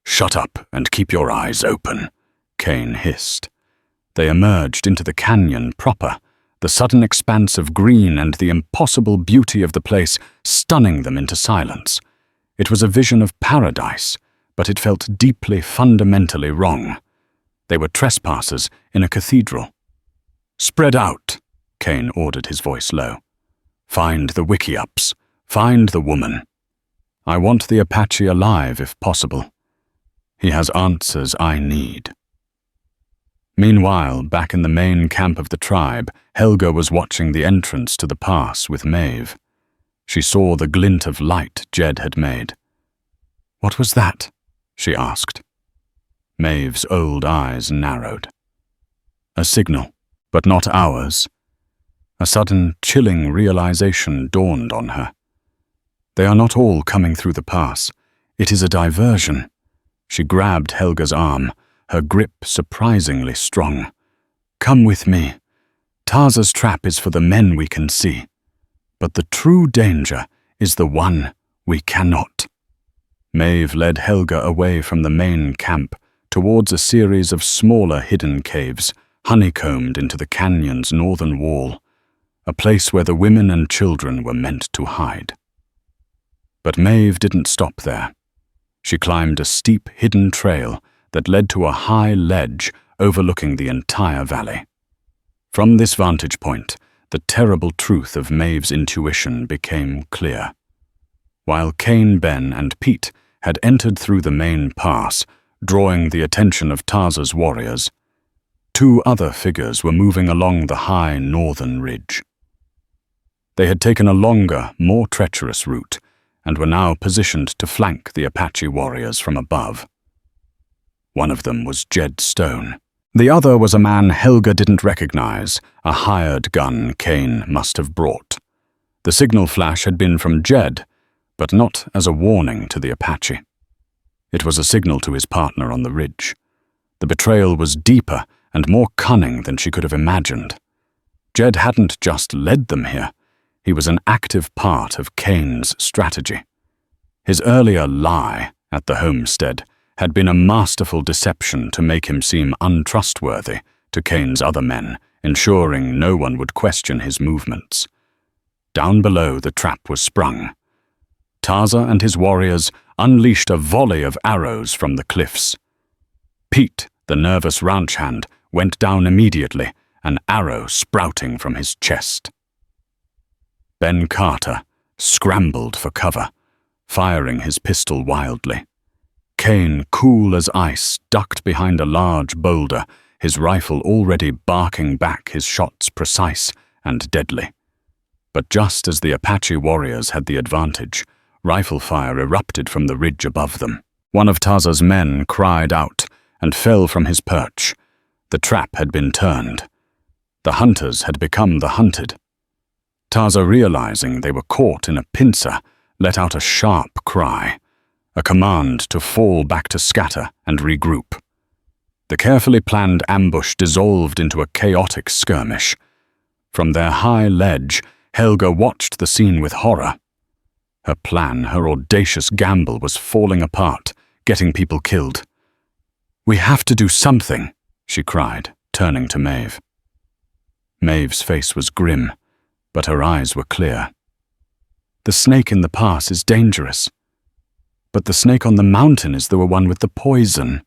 "Shut up and keep your eyes open," Kane hissed. They emerged into the canyon proper, the sudden expanse of green and the impossible beauty of the place stunning them into silence. It was a vision of paradise, but it felt deeply, fundamentally wrong. They were trespassers in a cathedral. "Spread out," Kane ordered, his voice low. "Find the wiki-ups. Find the woman. I want the Apache alive if possible. He has answers I need." Meanwhile, back in the main camp of the tribe, Helga was watching the entrance to the pass with Maeve. She saw the glint of light Jed had made. "What was that?" she asked. Maeve's old eyes narrowed. "A signal, but not ours." A sudden, chilling realization dawned on her. "They are not all coming through the pass. It is a diversion." She grabbed Helga's arm, her grip surprisingly strong. "Come with me. Tarza's trap is for the men we can see. But the true danger is the one we cannot." Maeve led Helga away from the main camp towards a series of smaller hidden caves, honeycombed into the canyon's northern wall, a place where the women and children were meant to hide. But Maeve didn't stop there. She climbed a steep, hidden trail that led to a high ledge overlooking the entire valley. From this vantage point, the terrible truth of Maeve's intuition became clear. While Kane, Ben, and Pete had entered through the main pass, drawing the attention of Tarza's warriors, two other figures were moving along the high northern ridge. They had taken a longer, more treacherous route, and were now positioned to flank the Apache warriors from above. One of them was Jed Stone. The other was a man Helga didn't recognize, a hired gun Kane must have brought. The signal flash had been from Jed, but not as a warning to the Apache. It was a signal to his partner on the ridge. The betrayal was deeper and more cunning than she could have imagined. Jed hadn't just led them here. He was an active part of Kane's strategy. His earlier lie at the homestead had been a masterful deception to make him seem untrustworthy to Kane's other men, ensuring no one would question his movements. Down below, the trap was sprung. Tarza and his warriors unleashed a volley of arrows from the cliffs. Pete, the nervous ranch hand, went down immediately, an arrow sprouting from his chest. Ben Carter scrambled for cover. firing his pistol wildly. Kane, cool as ice, ducked behind a large boulder, his rifle already barking back his shots precise and deadly. But just as the Apache warriors had the advantage, rifle fire erupted from the ridge above them. One of Taza's men cried out and fell from his perch. The trap had been turned. The hunters had become the hunted. Taza, realizing they were caught in a pincer, let out a sharp cry, a command to fall back to scatter and regroup. The carefully planned ambush dissolved into a chaotic skirmish. From their high ledge, Helga watched the scene with horror. Her plan, her audacious gamble, was falling apart, getting people killed. "We have to do something," she cried, turning to Maeve. Maeve's face was grim, but her eyes were clear. "The snake in the pass is dangerous, but the snake on the mountain is the one with the poison."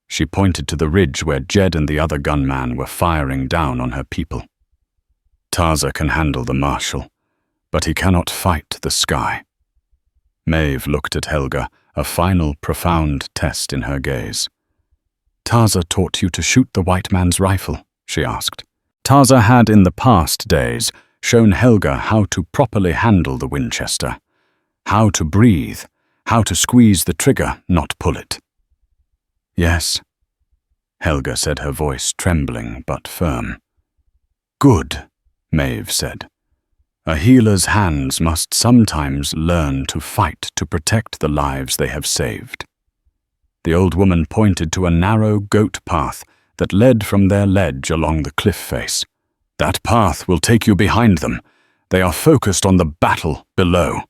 She pointed to the ridge where Jed and the other gunman were firing down on her people. "Taza can handle the marshal, but he cannot fight the sky." Maeve looked at Helga, a final profound test in her gaze. "Taza taught you to shoot the white man's rifle?" she asked. Taza had in the past days shown Helga how to properly handle the Winchester, how to breathe, how to squeeze the trigger, not pull it. "Yes," Helga said, her voice trembling but firm. "Good," Maeve said. "A healer's hands must sometimes learn to fight to protect the lives they have saved." The old woman pointed to a narrow goat path that led from their ledge along the cliff face. "That path will take you behind them. They are focused on the battle below.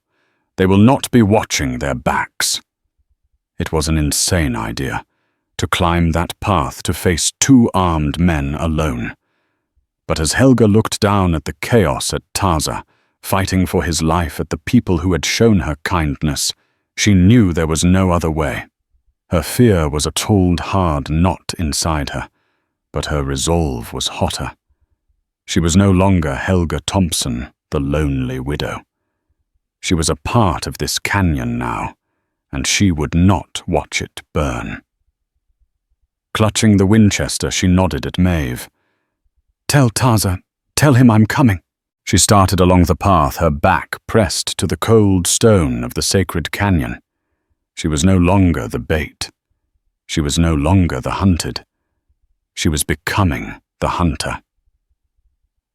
They will not be watching their backs." It was an insane idea, to climb that path to face two armed men alone. But as Helga looked down at the chaos at Taza, fighting for his life at the people who had shown her kindness, she knew there was no other way. Her fear was a cold, hard knot inside her, but her resolve was hotter. She was no longer Helga Thompson, the lonely widow. She was a part of this canyon now, and she would not watch it burn. Clutching the Winchester, she nodded at Maeve. "Tell Taza, tell him I'm coming." She started along the path, her back pressed to the cold stone of the sacred canyon. She was no longer the bait. She was no longer the hunted. She was becoming the hunter.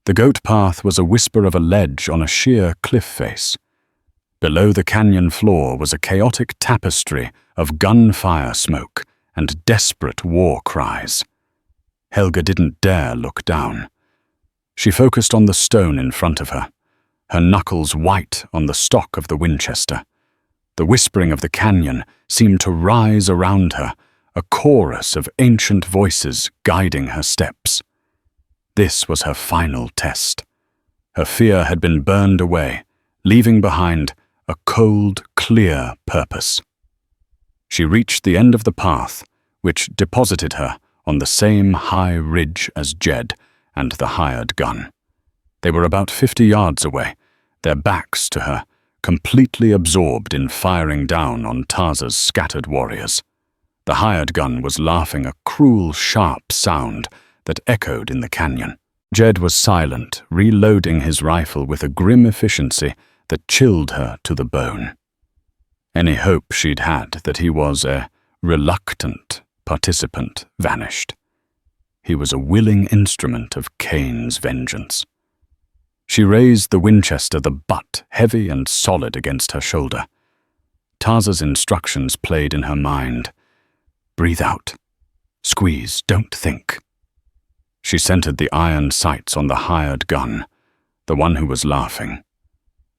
The goat path was a whisper of a ledge on a sheer cliff face. Below the canyon floor was a chaotic tapestry of gunfire smoke and desperate war cries. Helga didn't dare look down. She focused on the stone in front of her, her knuckles white on the stock of the Winchester. The whispering of the canyon seemed to rise around her, a chorus of ancient voices guiding her steps. This was her final test. Her fear had been burned away, leaving behind a cold, clear purpose. She reached the end of the path, which deposited her on the same high ridge as Jed and the hired gun. They were about 50 yards away, their backs to her, completely absorbed in firing down on Taza's scattered warriors. The hired gun was laughing a cruel, sharp sound that echoed in the canyon. Jed was silent, reloading his rifle with a grim efficiency that chilled her to the bone. Any hope she'd had that he was a reluctant participant vanished. He was a willing instrument of Kane's vengeance. She raised the Winchester, the butt heavy and solid against her shoulder. Taza's instructions played in her mind. "Breathe out. Squeeze, don't think." She centered the iron sights on the hired gun, the one who was laughing.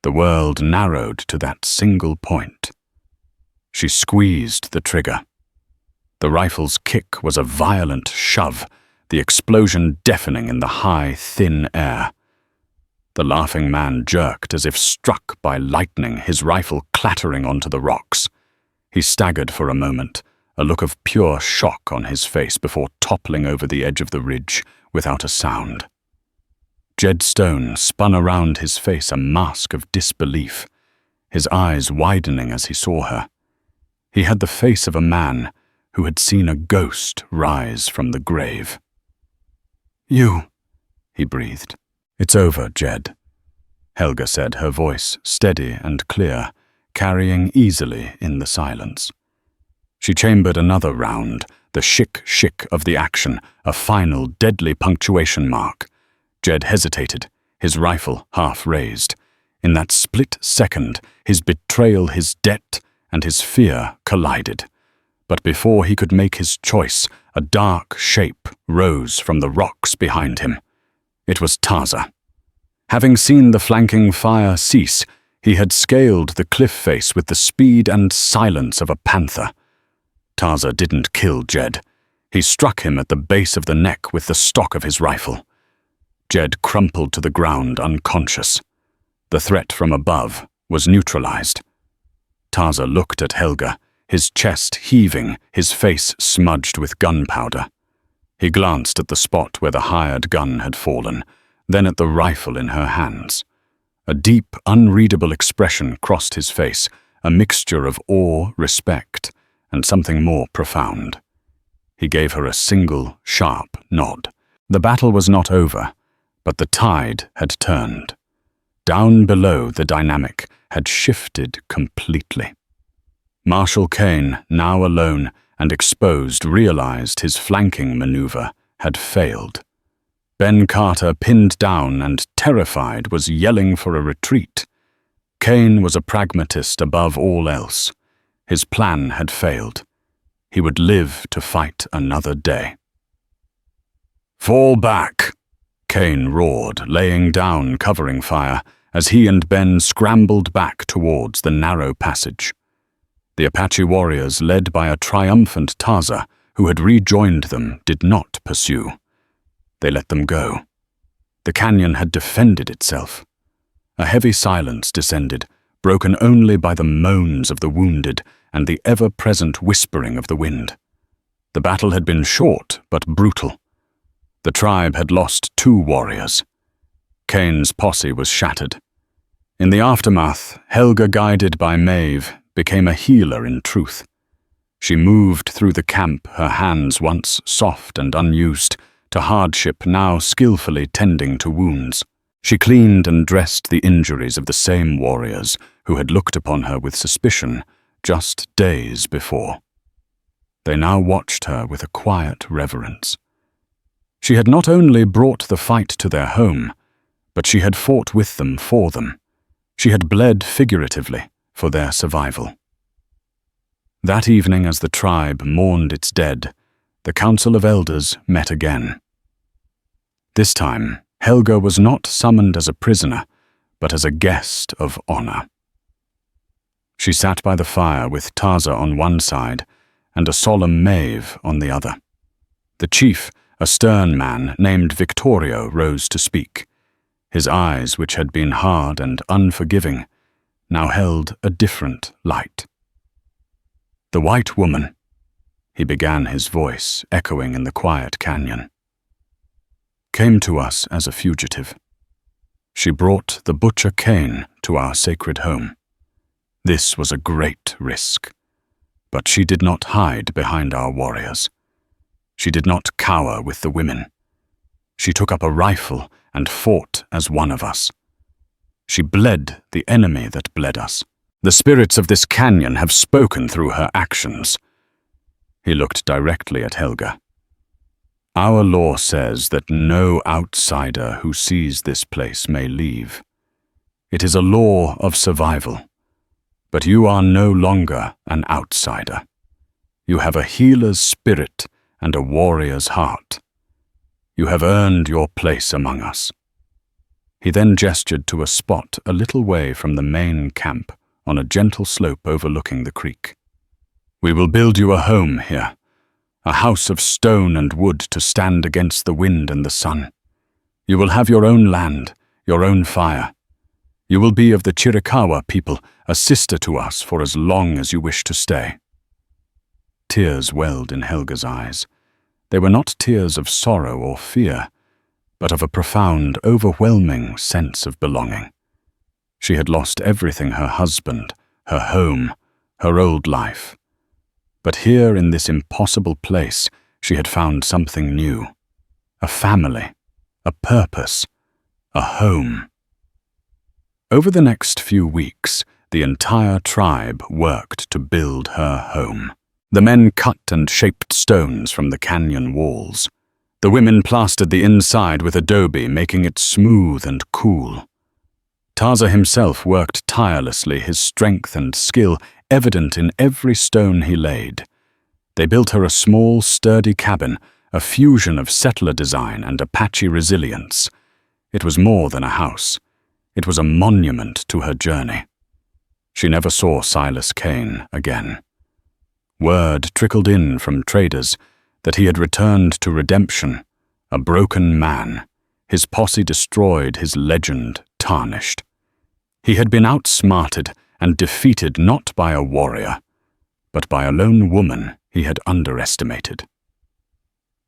The world narrowed to that single point. She squeezed the trigger. The rifle's kick was a violent shove, the explosion deafening in the high, thin air. The laughing man jerked as if struck by lightning, his rifle clattering onto the rocks. He staggered for a moment, a look of pure shock on his face before toppling over the edge of the ridge without a sound. Jed Stone spun around his face, a mask of disbelief. his eyes widening as he saw her. He had the face of a man who had seen a ghost rise from the grave. "You," he breathed. "It's over, Jed," Helga said, her voice steady and clear, carrying easily in the silence. She chambered another round, the shick of the action, a final deadly punctuation mark. Jed hesitated, his rifle half raised. In that split second, his betrayal, his debt, and his fear collided. But before he could make his choice, a dark shape rose from the rocks behind him. It was Taza. Having seen the flanking fire cease, he had scaled the cliff face with the speed and silence of a panther. Taza didn't kill Jed. He struck him at the base of the neck with the stock of his rifle. Jed crumpled to the ground unconscious. The threat from above was neutralized. Taza looked at Helga, his chest heaving, his face smudged with gunpowder. He glanced at the spot where the hired gun had fallen, then at the rifle in her hands. A deep, unreadable expression crossed his face, a mixture of awe, respect, and something more profound. He gave her a single, sharp nod. The battle was not over, but the tide had turned. Down below, the dynamic had shifted completely. Marshal Kane, now alone and exposed, realized his flanking maneuver had failed. Ben Carter, pinned down and terrified, was yelling for a retreat. Kane was a pragmatist above all else. His plan had failed. He would live to fight another day. "Fall back!" Kane roared, laying down covering fire as he and Ben scrambled back towards the narrow passage. The Apache warriors, led by a triumphant Taza, who had rejoined them, did not pursue. They let them go. The canyon had defended itself. A heavy silence descended, broken only by the moans of the wounded and the ever-present whispering of the wind. The battle had been short but brutal. The tribe had lost 2 warriors. Kane's posse was shattered. In the aftermath, Helga, guided by Maeve, became a healer in truth. She moved through the camp, her hands once soft and unused, to hardship now skillfully tending to wounds. She cleaned and dressed the injuries of the same warriors who had looked upon her with suspicion just days before. They now watched her with a quiet reverence. She had not only brought the fight to their home, but she had fought with them for them. She had bled figuratively for their survival. That evening, as the tribe mourned its dead, the Council of Elders met again. This time, Helga was not summoned as a prisoner, but as a guest of honor. She sat by the fire with Taza on one side and a solemn Maeve on the other. The chief, a stern man named Victorio, rose to speak. His eyes, which had been hard and unforgiving, now held a different light. "The white woman," he began, his voice echoing in the quiet canyon, "came to us as a fugitive. She brought the butcher Kane to our sacred home. This was a great risk, but she did not hide behind our warriors. She did not cower with the women. She took up a rifle and fought as one of us. She bled the enemy that bled us. The spirits of this canyon have spoken through her actions." He looked directly at Helga. "Our law says that no outsider who sees this place may leave. It is a law of survival. But you are no longer an outsider. You have a healer's spirit and a warrior's heart. You have earned your place among us." He then gestured to a spot a little way from the main camp on a gentle slope overlooking the creek. "We will build you a home here, a house of stone and wood to stand against the wind and the sun. You will have your own land, your own fire. You will be of the Chiricahua people, a sister to us for as long as you wish to stay." Tears welled in Helga's eyes. They were not tears of sorrow or fear, but of a profound, overwhelming sense of belonging. She had lost everything: her husband, her home, her old life. But here in this impossible place, she had found something new. A family, a purpose, a home. Over the next few weeks, the entire tribe worked to build her home. The men cut and shaped stones from the canyon walls. The women plastered the inside with adobe, making it smooth and cool. Tarza himself worked tirelessly, his strength and skill evident in every stone he laid. They built her a small, sturdy cabin, a fusion of settler design and Apache resilience. It was more than a house. It was a monument to her journey. She never saw Silas Kane again. Word trickled in from traders that he had returned to redemption, a broken man, his posse destroyed, his legend tarnished. He had been outsmarted and defeated not by a warrior, but by a lone woman he had underestimated.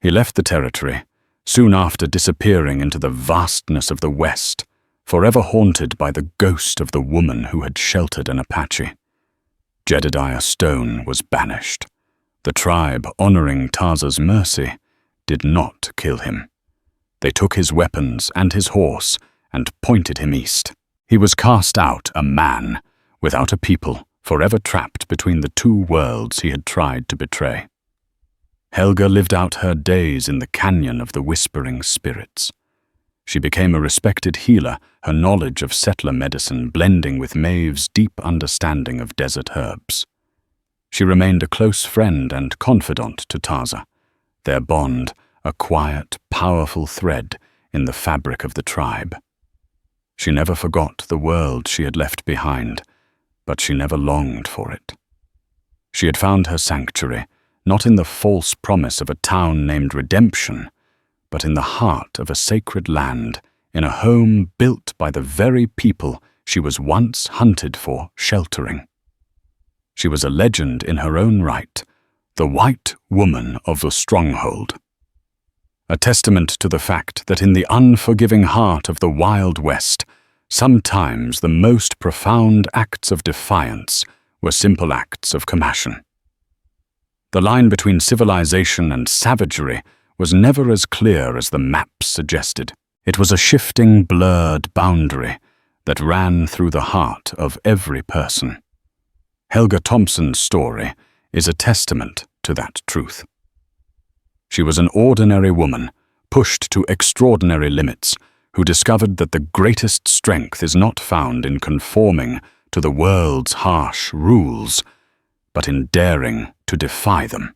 He left the territory, soon after disappearing into the vastness of the West, forever haunted by the ghost of the woman who had sheltered an Apache. Jedediah Stone was banished. The tribe, honoring Tarza's mercy, did not kill him. They took his weapons and his horse and pointed him east. He was cast out, a man, without a people, forever trapped between the two worlds he had tried to betray. Helga lived out her days in the canyon of the whispering spirits. She became a respected healer, her knowledge of settler medicine blending with Maeve's deep understanding of desert herbs. She remained a close friend and confidant to Tarza, their bond a quiet, powerful thread in the fabric of the tribe. She never forgot the world she had left behind, but she never longed for it. She had found her sanctuary, not in the false promise of a town named Redemption, but in the heart of a sacred land, in a home built by the very people she was once hunted for sheltering. She was a legend in her own right, the white woman of the stronghold. A testament to the fact that in the unforgiving heart of the Wild West, sometimes the most profound acts of defiance were simple acts of compassion. The line between civilization and savagery was never as clear as the maps suggested. It was a shifting, blurred boundary that ran through the heart of every person. Helga Thompson's story is a testament to that truth. She was an ordinary woman, pushed to extraordinary limits, who discovered that the greatest strength is not found in conforming to the world's harsh rules, but in daring to defy them.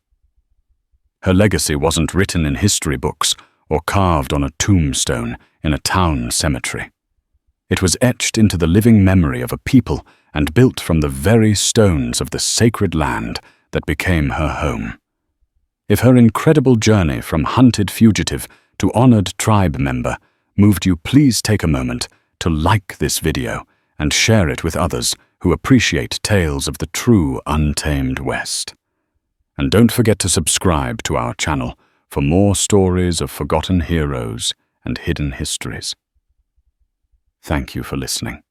Her legacy wasn't written in history books or carved on a tombstone in a town cemetery. It was etched into the living memory of a people and built from the very stones of the sacred land that became her home. If her incredible journey from hunted fugitive to honored tribe member moved you, please take a moment to like this video and share it with others who appreciate tales of the true untamed West. And don't forget to subscribe to our channel for more stories of forgotten heroes and hidden histories. Thank you for listening.